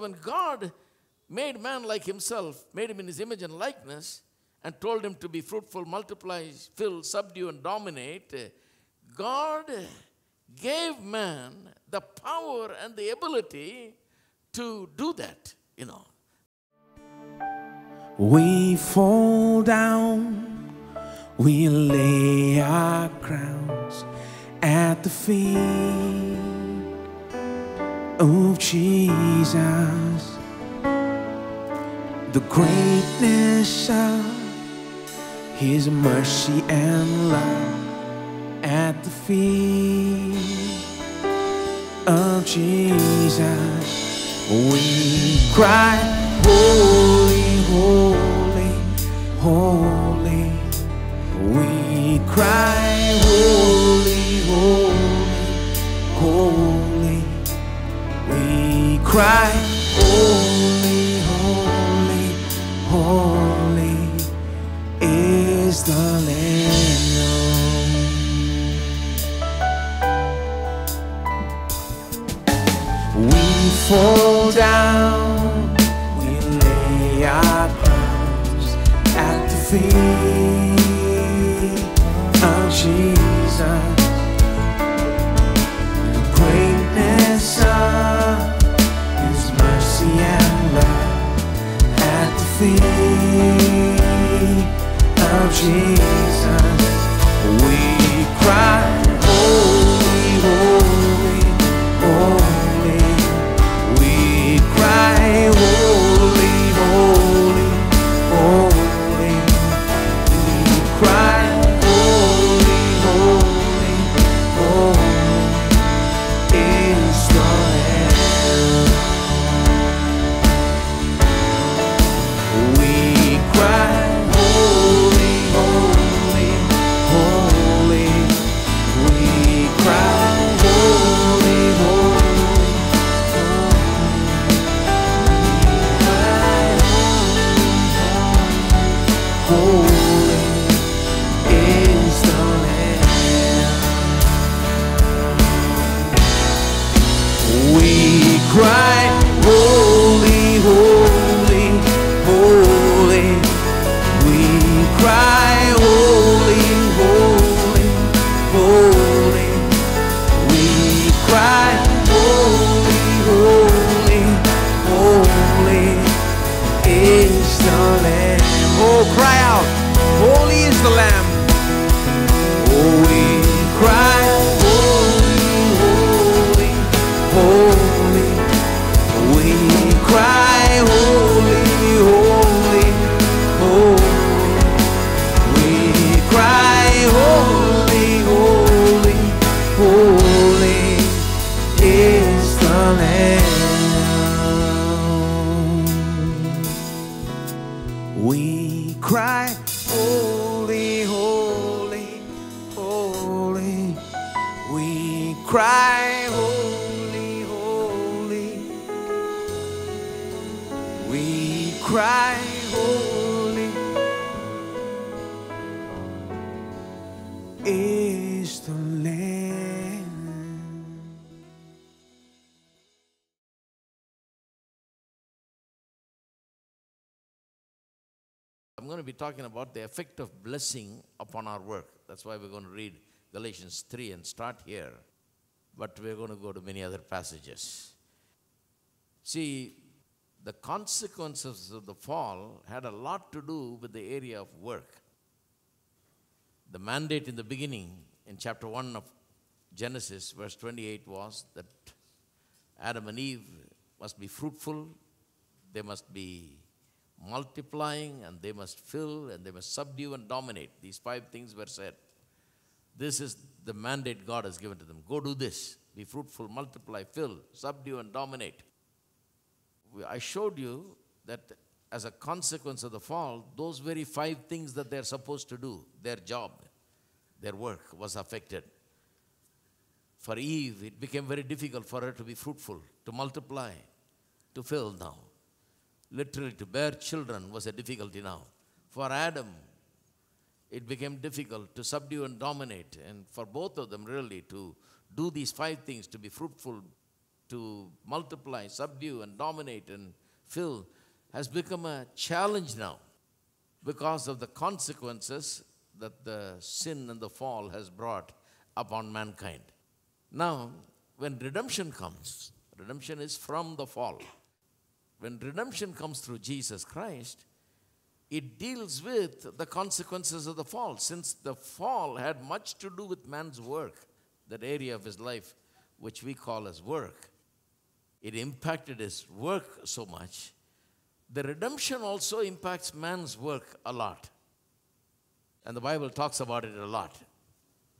When God made man like himself, made him in his image and likeness, and told him to be fruitful, multiply, fill, subdue, and dominate, God gave man the power and the ability to do that, you know. We fall down, we lay our crowns at the feet of Jesus. The greatness of His mercy and love at the feet of Jesus. We cry, holy, holy, holy. We cry, holy, holy, holy. We cry, holy, holy, holy is the Lamb. We fall down, we lay our crowns at the feet of Jesus. The greatness of His mercy and love at the feet of Jesus. We cry, holy, holy, holy. We cry, holy, holy, holy. We cry, holy, holy, holy is the Lamb. We cry, holy, holy, holy. We cry, holy, holy, holy is the Lamb. We cry, holy, holy, holy. We cry, holy, holy, holy. We cry, holy, holy, holy is the Lamb. Oh, cry out, holy is the Lamb. Oh, we cry, holy, holy, holy. We cry, holy, holy, holy. We cry, holy, holy, holy is the Lamb. We cry, holy, holy, holy. We cry, holy, holy. We cry, holy is the Lamb. I'm going to be talking about the effect of blessing upon our work. That's why we're going to read Galatians 3 and start here. But we're going to go to many other passages. See, the consequences of the fall had a lot to do with the area of work. The mandate in the beginning, in chapter 1 of Genesis, verse 28, was that Adam and Eve must be fruitful, they must be multiplying, and they must fill, and they must subdue and dominate. These 5 things were said. This is the mandate God has given to them. Go do this. Be fruitful, multiply, fill, subdue, and dominate. I showed you that as a consequence of the fall, those very 5 things that they're supposed to do, their job, their work was affected. For Eve, it became very difficult for her to be fruitful, to multiply, to fill now. Literally, to bear children was a difficulty now. For Adam, it became difficult to subdue and dominate. And for both of them, really, to do these 5 things, to be fruitful, to multiply, subdue, and dominate and fill has become a challenge now because of the consequences that the sin and the fall has brought upon mankind. Now, when redemption comes, redemption is from the fall. When redemption comes through Jesus Christ, it deals with the consequences of the fall. Since the fall had much to do with man's work, that area of his life which we call as work, it impacted his work so much. The redemption also impacts man's work a lot. And the Bible talks about it a lot.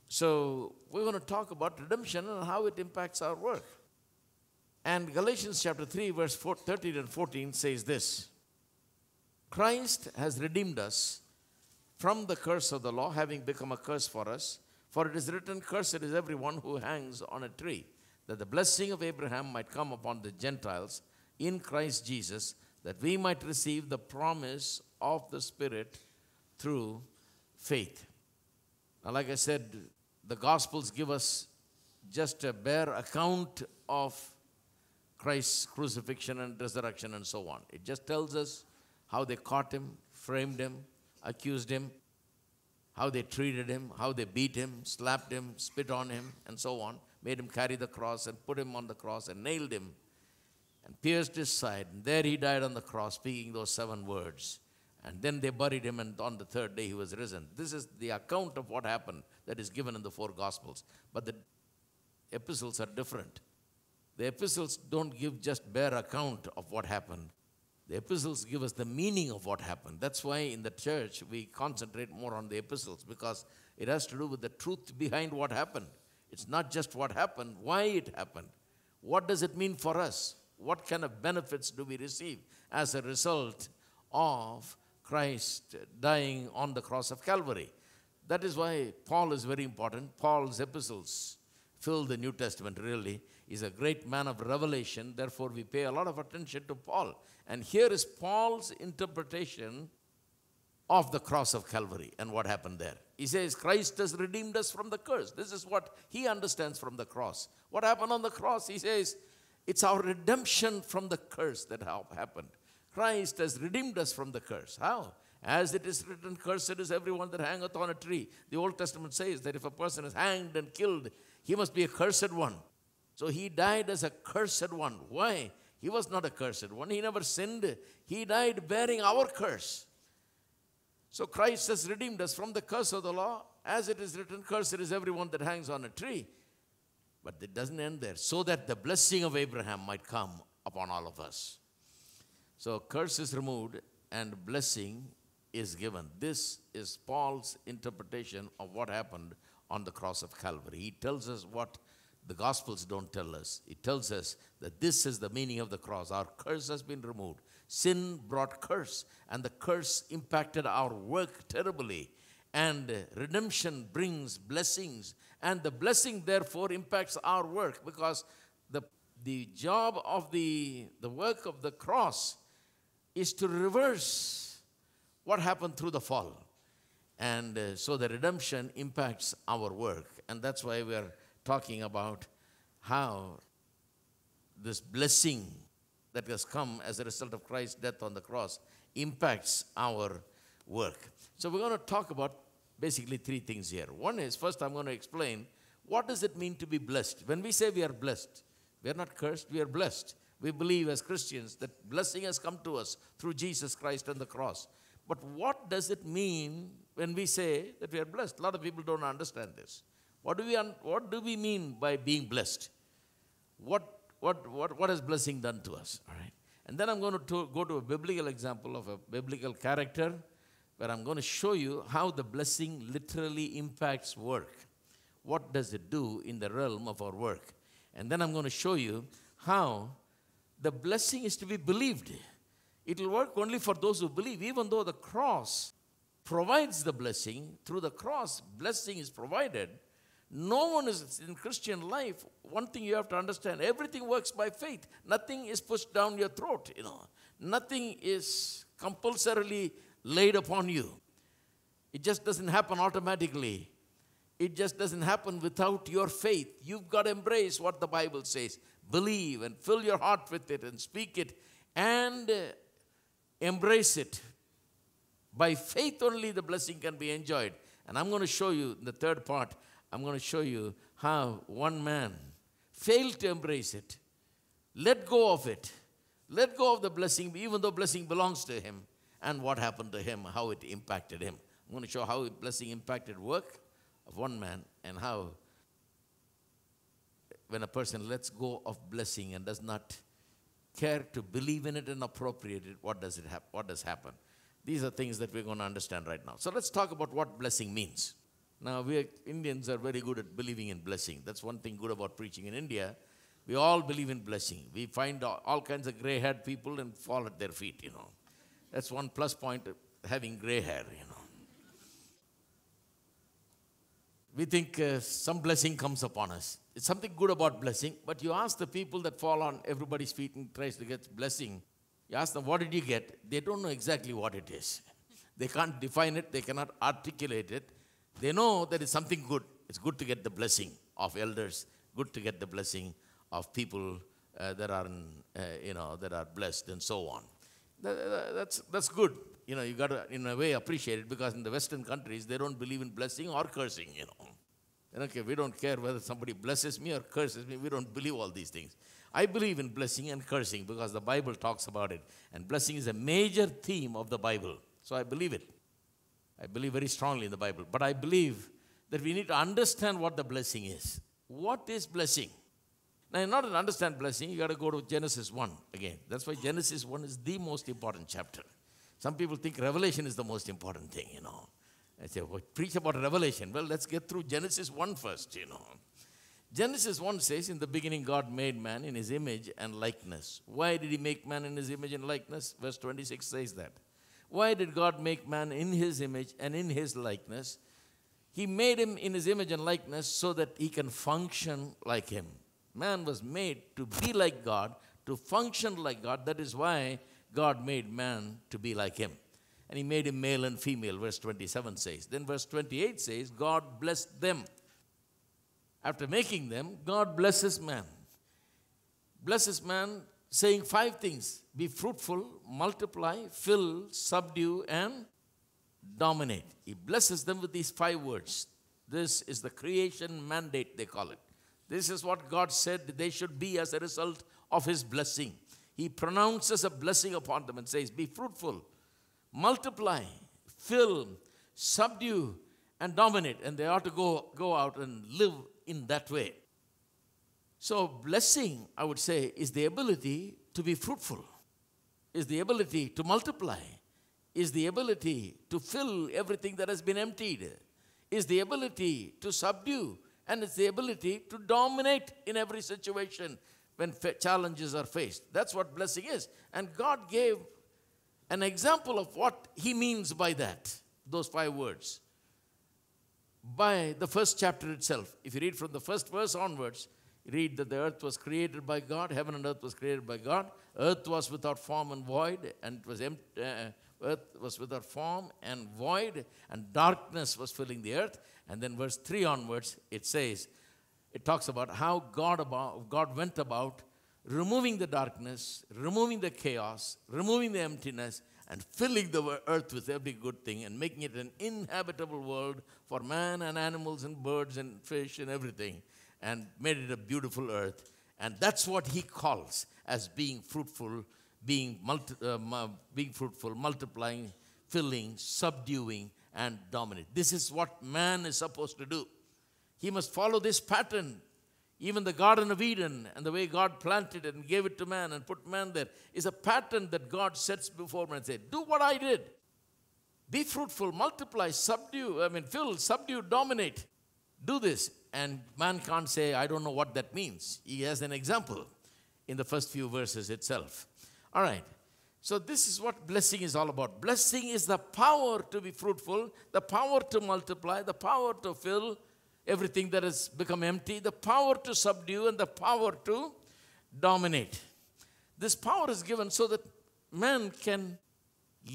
So we're going to talk about redemption and how it impacts our work. And Galatians chapter 3, verse 13 and 14 says this: Christ has redeemed us from the curse of the law, having become a curse for us. For it is written, cursed is everyone who hangs on a tree, that the blessing of Abraham might come upon the Gentiles in Christ Jesus, that we might receive the promise of the Spirit through faith. Now, like I said, the Gospels give us just a bare account of Christ's crucifixion and resurrection and so on. It just tells us how they caught him, framed him, accused him, how they treated him, how they beat him, slapped him, spit on him, and so on, made him carry the cross and put him on the cross and nailed him and pierced his side. And there he died on the cross, speaking those 7 words. And then they buried him, and on the 3rd day he was risen. This is the account of what happened that is given in the 4 Gospels. But the epistles are different. The epistles don't give just bare account of what happened. The epistles give us the meaning of what happened. That's why in the church we concentrate more on the epistles, because it has to do with the truth behind what happened. It's not just what happened, why it happened. What does it mean for us? What kind of benefits do we receive as a result of Christ dying on the cross of Calvary? That is why Paul is very important. Paul's epistles fill the New Testament, really. He's a great man of revelation. Therefore, we pay a lot of attention to Paul. And here is Paul's interpretation of the cross of Calvary and what happened there. He says, Christ has redeemed us from the curse. This is what he understands from the cross. What happened on the cross? He says, it's our redemption from the curse that happened. Christ has redeemed us from the curse. How? As it is written, cursed is everyone that hangeth on a tree. The Old Testament says that if a person is hanged and killed, he must be a cursed one. So he died as a cursed one. Why? He was not a cursed one. He never sinned. He died bearing our curse. So Christ has redeemed us from the curse of the law. As it is written, cursed is everyone that hangs on a tree. But it doesn't end there. So that the blessing of Abraham might come upon all of us. So curse is removed and blessing is given. This is Paul's interpretation of what happened on the cross of Calvary. He tells us what the Gospels don't tell us. It tells us that this is the meaning of the cross. Our curse has been removed. Sin brought curse, and the curse impacted our work terribly. And redemption brings blessings, and the blessing therefore impacts our work, because the job of the work of the cross is to reverse what happened through the fall. And so the redemption impacts our work. And that's why we're talking about how this blessing that has come as a result of Christ's death on the cross impacts our work. So we're going to talk about basically 3 things here. One is, first I'm going to explain, what does it mean to be blessed? When we say we are blessed, we are not cursed, we are blessed. We believe as Christians that blessing has come to us through Jesus Christ and the cross. But what does it mean when we say that we are blessed? A lot of people don't understand this. What do we mean by being blessed? What has blessing done to us? All right. And then I'm going to go to a biblical example of a biblical character, where I'm going to show you how the blessing literally impacts work. What does it do in the realm of our work? And then I'm going to show you how the blessing is to be believed. It will work only for those who believe. Even though the cross provides the blessing, through the cross, blessing is provided. No one is in Christian life. One thing you have to understand, everything works by faith. Nothing is pushed down your throat, Nothing is compulsorily laid upon you. It just doesn't happen automatically. It just doesn't happen without your faith. You've got to embrace what the Bible says. believe and fill your heart with it and speak it and embrace it. By faith only the blessing can be enjoyed. And I'm going to show you in the third part, I'm going to show you how one man failed to embrace it, let go of it, let go of the blessing, even though blessing belongs to him, and what happened to him, how it impacted him. I'm going to show how blessing impacted work of one man and how when a person lets go of blessing and does not care to believe in it and appropriate it, what does happen? These are things that we're going to understand right now. So let's talk about what blessing means. Now, we Indians are very good at believing in blessing. That's one thing good about preaching in India. We all believe in blessing. We find all kinds of gray-haired people and fall at their feet, That's one plus point of having gray hair, We think some blessing comes upon us. It's something good about blessing, but you ask the people that fall on everybody's feet and tries to get blessing, you ask them, what did you get? They don't know exactly what it is. They can't define it. They cannot articulate it. They know that it's something good. It's good to get the blessing of elders, good to get the blessing of people that are blessed and so on. That's good. You got to, in a way, appreciate it because in the Western countries, they don't believe in blessing or cursing, Okay, we don't care whether somebody blesses me or curses me. We don't believe all these things. I believe in blessing and cursing because the Bible talks about it. And blessing is a major theme of the Bible. So I believe it. I believe very strongly in the Bible. But I believe that we need to understand what the blessing is. What is blessing? Now, in order to understand blessing, you got to go to Genesis 1 again. That's why Genesis 1 is the most important chapter. Some people think Revelation is the most important thing, I say, well, preach about Revelation. Well, let's get through Genesis 1 first, Genesis 1 says, in the beginning God made man in his image and likeness. Why did he make man in his image and likeness? Verse 26 says that. Why did God make man in his image and in his likeness? He made him in his image and likeness so that he can function like him. Man was made to be like God, to function like God. That is why God made man to be like him. And he made him male and female, verse 27 says. Then verse 28 says, God blessed them. After making them, God blesses man. Blesses man saying 5 things. Be fruitful, multiply, fill, subdue, and dominate. He blesses them with these 5 words. This is the creation mandate, they call it. This is what God said they should be as a result of his blessing. He pronounces a blessing upon them and says, be fruitful, multiply, fill, subdue, and dominate. And they ought to go out and live in that way. So blessing, I would say, is the ability to be fruitful, is the ability to multiply, is the ability to fill everything that has been emptied, is the ability to subdue, and it's the ability to dominate in every situation when challenges are faced. That's what blessing is. And God gave an example of what he means by that, those 5 words, by the first chapter itself. If you read from the first verse onwards, you read that the earth was created by God, heaven and earth was created by God. Earth was without form and void, and it was earth was without form and void, and darkness was filling the earth. And then verse 3 onwards, it says, it talks about how God went about removing the darkness, removing the chaos, removing the emptiness, and filling the earth with every good thing and making it an inhabitable world for man and animals and birds and fish and everything, and made it a beautiful earth. And that's what he calls as being fruitful, being fruitful, multiplying, filling, subduing, and dominate. This is what man is supposed to do. He must follow this pattern. Even the Garden of Eden and the way God planted it and gave it to man and put man there is a pattern that God sets before man and says, do what I did. Be fruitful, multiply, fill, subdue, dominate. Do this. And man can't say, I don't know what that means. He has an example in the first few verses itself. All right. So this is what blessing is all about. Blessing is the power to be fruitful, the power to multiply, the power to fill everything that has become empty, the power to subdue, and the power to dominate. This power is given so that man can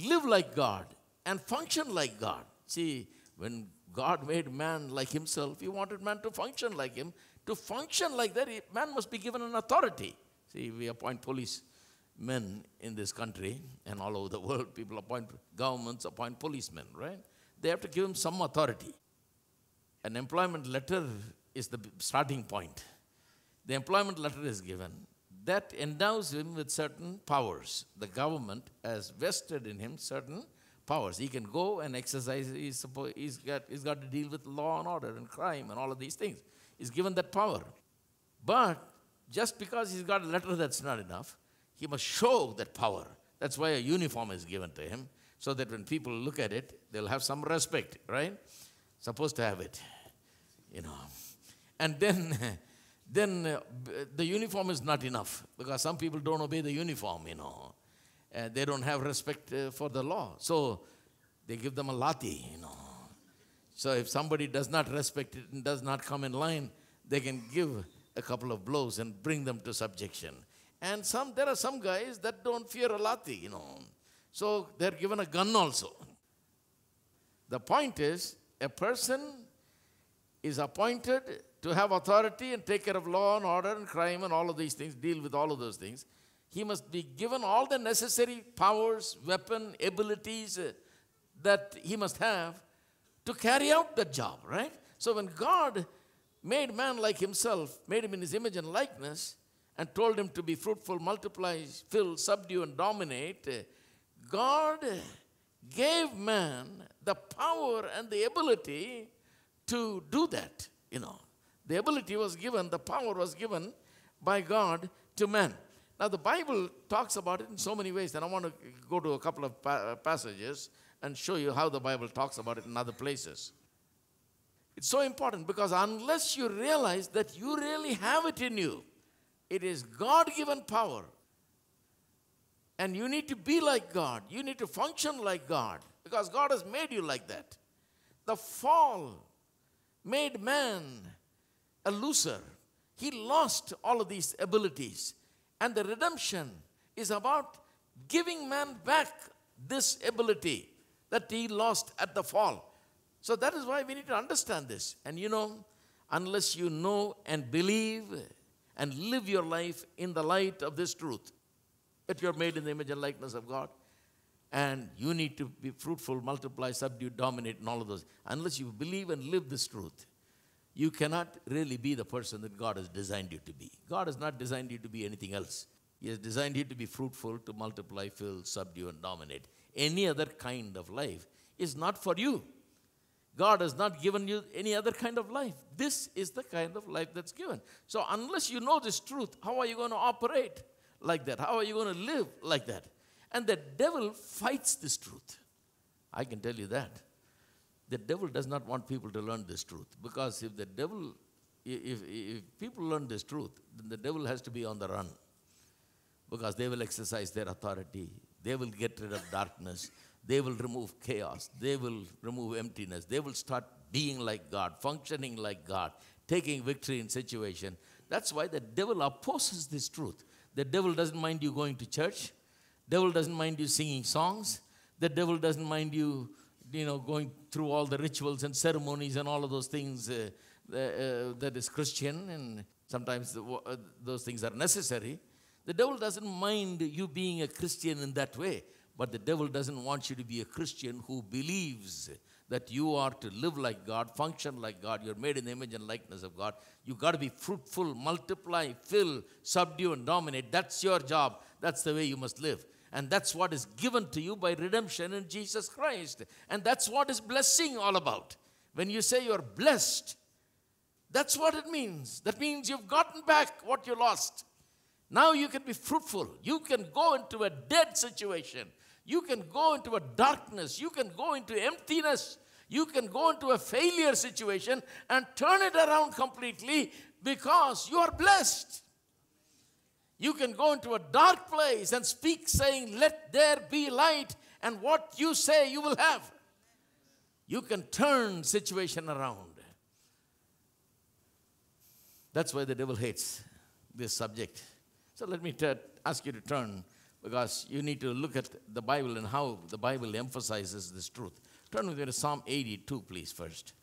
live like God and function like God. See, when God made man like himself, he wanted man to function like him, To function like that, man must be given an authority. See, we appoint policemen in this country and all over the world. People appoint, governments appoint policemen, right? They have to give him some authority. An employment letter is the starting point. The employment letter is given. That endows him with certain powers. The government has vested in him certain powers. He can go and exercise. He's got to deal with law and order and crime and all of these things. He's given that power. But just because he's got a letter, that's not enough. He must show that power. That's why a uniform is given to him, so that when people look at it, they'll have some respect, right? Supposed to have it, you know. And then the uniform is not enough, because some people don't obey the uniform, you know. They don't have respect for the law. So they give them a lathi, you know. So if somebody does not respect it and does not come in line, they can give a couple of blows and bring them to subjection. And there are some guys that don't fear a lathi, you know. So they're given a gun also. The point is, a person is appointed to have authority and take care of law and order and crime and all of these things, deal with all of those things. He must be given all the necessary powers, weapon, abilities that he must have to carry out the job, right? So when God made man like himself, made him in his image and likeness, and told him to be fruitful, multiply, fill, subdue, and dominate, God gave man the power and the ability to do that, you know. The ability was given, the power was given by God to man. Now, the Bible talks about it in so many ways, and I want to go to a couple of passages and show you how the Bible talks about it in other places. It's so important, because unless you realize that you really have it in you, it is God-given power, and you need to be like God. You need to function like God, because God has made you like that. The fall made man a loser. He lost all of these abilities. And the redemption is about giving man back this ability that he lost at the fall. So that is why we need to understand this. And you know, unless you know and believe and live your life in the light of this truth, that you're made in the image and likeness of God, and you need to be fruitful, multiply, subdue, dominate, and all of those. Unless you believe and live this truth, you cannot really be the person that God has designed you to be. God has not designed you to be anything else. He has designed you to be fruitful, to multiply, fill, subdue, and dominate. Any other kind of life is not for you. God has not given you any other kind of life. This is the kind of life that's given. So unless you know this truth, how are you going to operate like that? How are you going to live like that? And the devil fights this truth. I can tell you that. The devil does not want people to learn this truth, because if people learn this truth, then the devil has to be on the run, because they will exercise their authority. They will get rid of darkness. They will remove chaos. They will remove emptiness. They will start being like God, functioning like God, taking victory in situation. That's why the devil opposes this truth. The devil doesn't mind you going to church. The devil doesn't mind you singing songs. The devil doesn't mind you going through all the rituals and ceremonies and all of those things that is Christian, and sometimes those things are necessary. The devil doesn't mind you being a Christian in that way, but the devil doesn't want you to be a Christian who believes that you are to live like God, function like God. You're made in the image and likeness of God. You've got to be fruitful, multiply, fill, subdue, and dominate. That's your job. That's the way you must live. And that's what is given to you by redemption in Jesus Christ. And that's what is blessing all about. When you say you're blessed, that's what it means. That means you've gotten back what you lost. Now you can be fruitful. You can go into a dead situation. You can go into a darkness. You can go into emptiness. You can go into a failure situation and turn it around completely, because you are blessed. You can go into a dark place and speak saying, "Let there be light," and what you say you will have. You can turn situation around. That's why the devil hates this subject. So let me ask you to turn, because you need to look at the Bible and how the Bible emphasizes this truth. Turn with me to Psalm 82, please, first.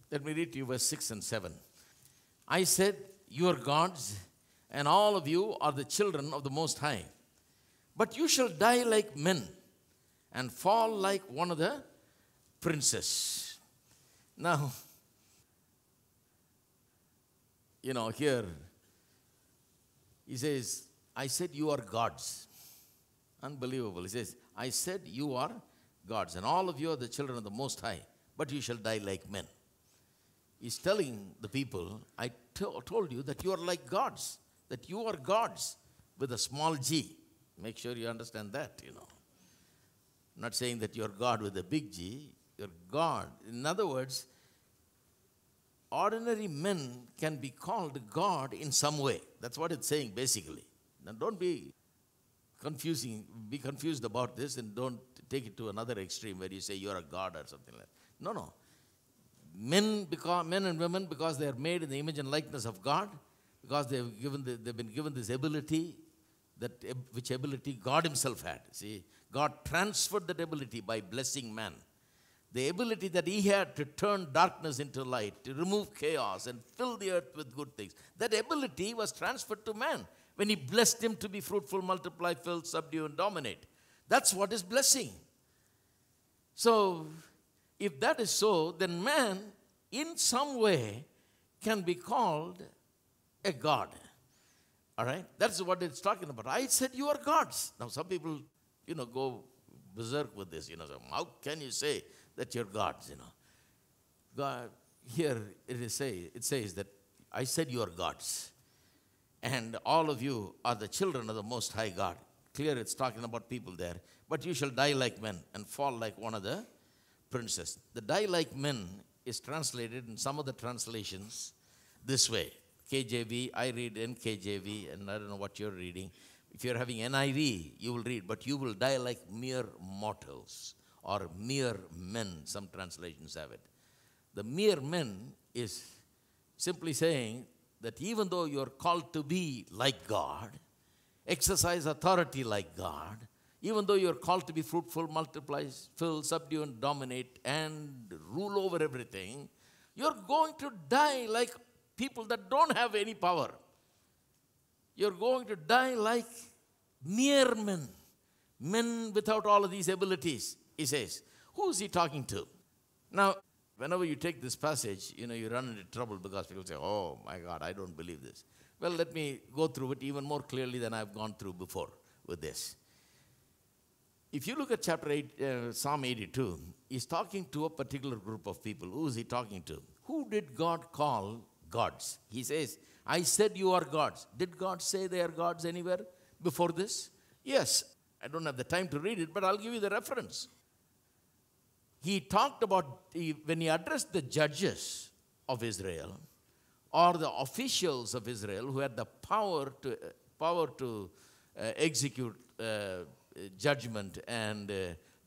Let me read to you verse 6 and 7. I said, you are gods, and all of you are the children of the Most High. But you shall die like men and fall like one of the princes. Now, here he says, I said you are gods. Unbelievable. He says, I said you are gods, and all of you are the children of the Most High, but you shall die like men. He's telling the people, I told you that you are like gods, that you are gods with a small g. Make sure you understand that, I'm not saying that you're God with a big G, you're God. In other words, ordinary men can be called God in some way. That's what it's saying basically. Now don't be confused about this, and don't take it to another extreme where you say you're a God or something like that. No. Men and women, because they are made in the image and likeness of God, because they've been given this ability, which ability God himself had. See, God transferred that ability by blessing man. The ability that he had to turn darkness into light, to remove chaos and fill the earth with good things. That ability was transferred to man when he blessed him to be fruitful, multiply, fill, subdue, and dominate. That's what is blessing. So, if that is so, then man, in some way, can be called a God. All right? That's what it's talking about. I said you are gods. Now, some people, go berserk with this. So how can you say that you're gods, God, here it says that I said you are gods, and all of you are the children of the Most High God. Clear, it's talking about people there. But you shall die like men and fall like one of the princes. The die like men is translated in some of the translations this way. KJV, I read NKJV, and I don't know what you're reading. If you're having NIV, you will read, but you will die like mere mortals, or mere men, some translations have it. The mere men is simply saying that even though you're called to be like God, exercise authority like God, even though you're called to be fruitful, multiply, fill, subdue, and dominate, and rule over everything, you're going to die like people that don't have any power. You're going to die like mere men, men without all of these abilities, he says. Who is he talking to? Now, whenever you take this passage, you run into trouble because people say, oh my God, I don't believe this. Well, let me go through it even more clearly than I've gone through before with this. If you look at chapter 8, Psalm 82, he's talking to a particular group of people. Who is he talking to? Who did God call gods? He says, I said you are gods. Did God say they are gods anywhere before this? Yes. I don't have the time to read it, but I'll give you the reference. He talked about, when he addressed the judges of Israel, or the officials of Israel who had the power to execute judgment and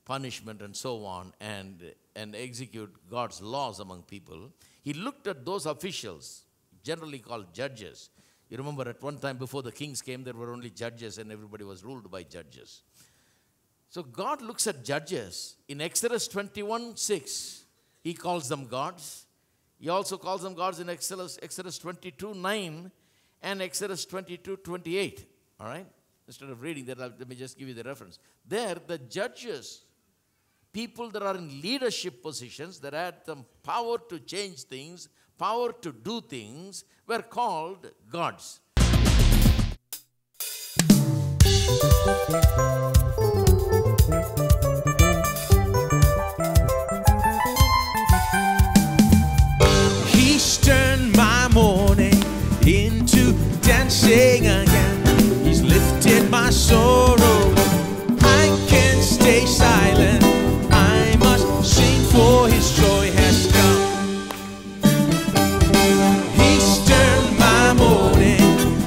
punishment and so on, and execute God's laws among people, he looked at those officials, generally called judges. You remember at one time before the kings came, there were only judges and everybody was ruled by judges. So God looks at judges. In Exodus 21:6, he calls them gods. He also calls them gods in Exodus 22:9 and Exodus 22:28. All right? Instead of reading that, let me just give you the reference. There, the judges, people that are in leadership positions, that had the power to change things, power to do things, were called gods. He's turned my morning into dancing again. He's lifted my sorrow. I can't stay silent. I must sing, for his joy has come. He's turned my morning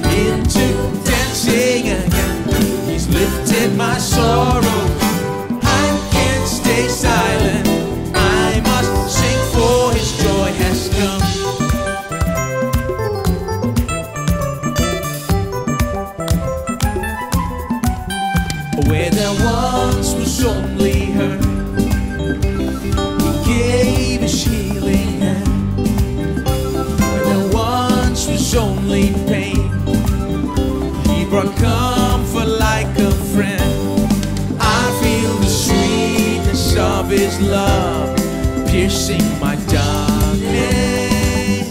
into dancing again. He's lifted my sorrow. I can't stay silent. I must sing, for his joy has come. Where there once was only hurt, he gave his healing hand. Where there once His love piercing my darkness.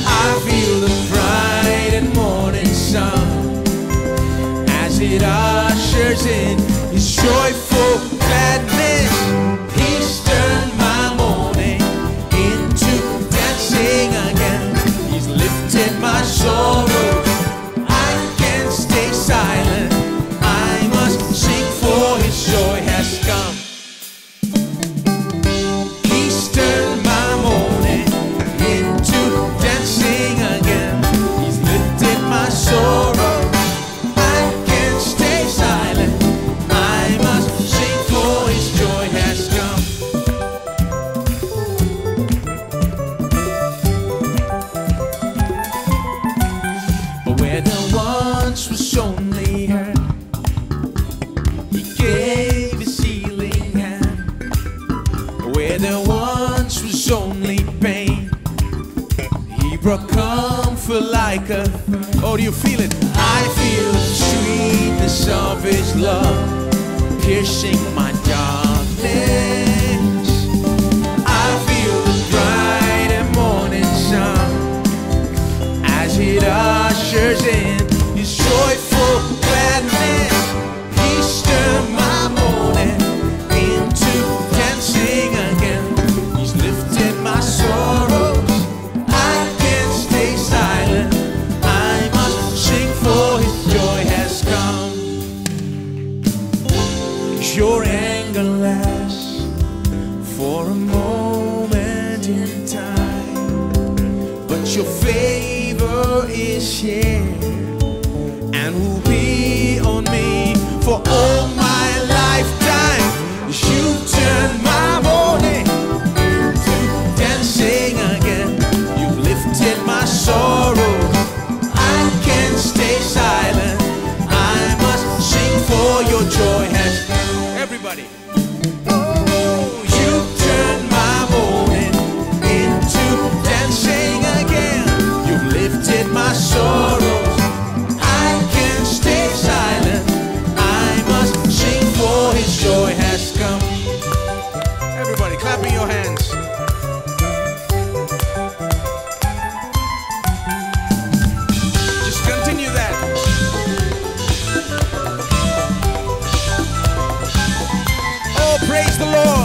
I feel the bright and morning sun as it ushers in His joyful gladness. He's turned my mourning into dancing again. He's lifted my sorrows. I can't stay silent. I must sing, for His joy has come. He's turned my mourning into dancing again. He's lifted my sorrow. I can't stay silent. I must sing, for His joy has come. But where there once was only hurt, He gave His healing hand. Where there once was only pain, He brought comfort like a... Oh, do you feel it? I feel the sweetness of His love piercing my darkness. I feel the bright and morning sun as it ushers in His joyful gladness. He's turned my mourning into dancing again. He's lifted my sorrows. I can't stay silent. I must sing, for His joy has come. Your anger lasts for a moment in time, but your favor is here and will be on me for all my lifetime. You turn my mourning into dancing again. You've lifted my sorrow. I can't stay silent. I must sing, for your joy has come. Everybody. Oh, you turn my mourning into dancing again. You've lifted my sorrows. I can't stay silent. I must sing, for His joy has come. Everybody clapping your hands. Just continue that. Oh, praise the Lord.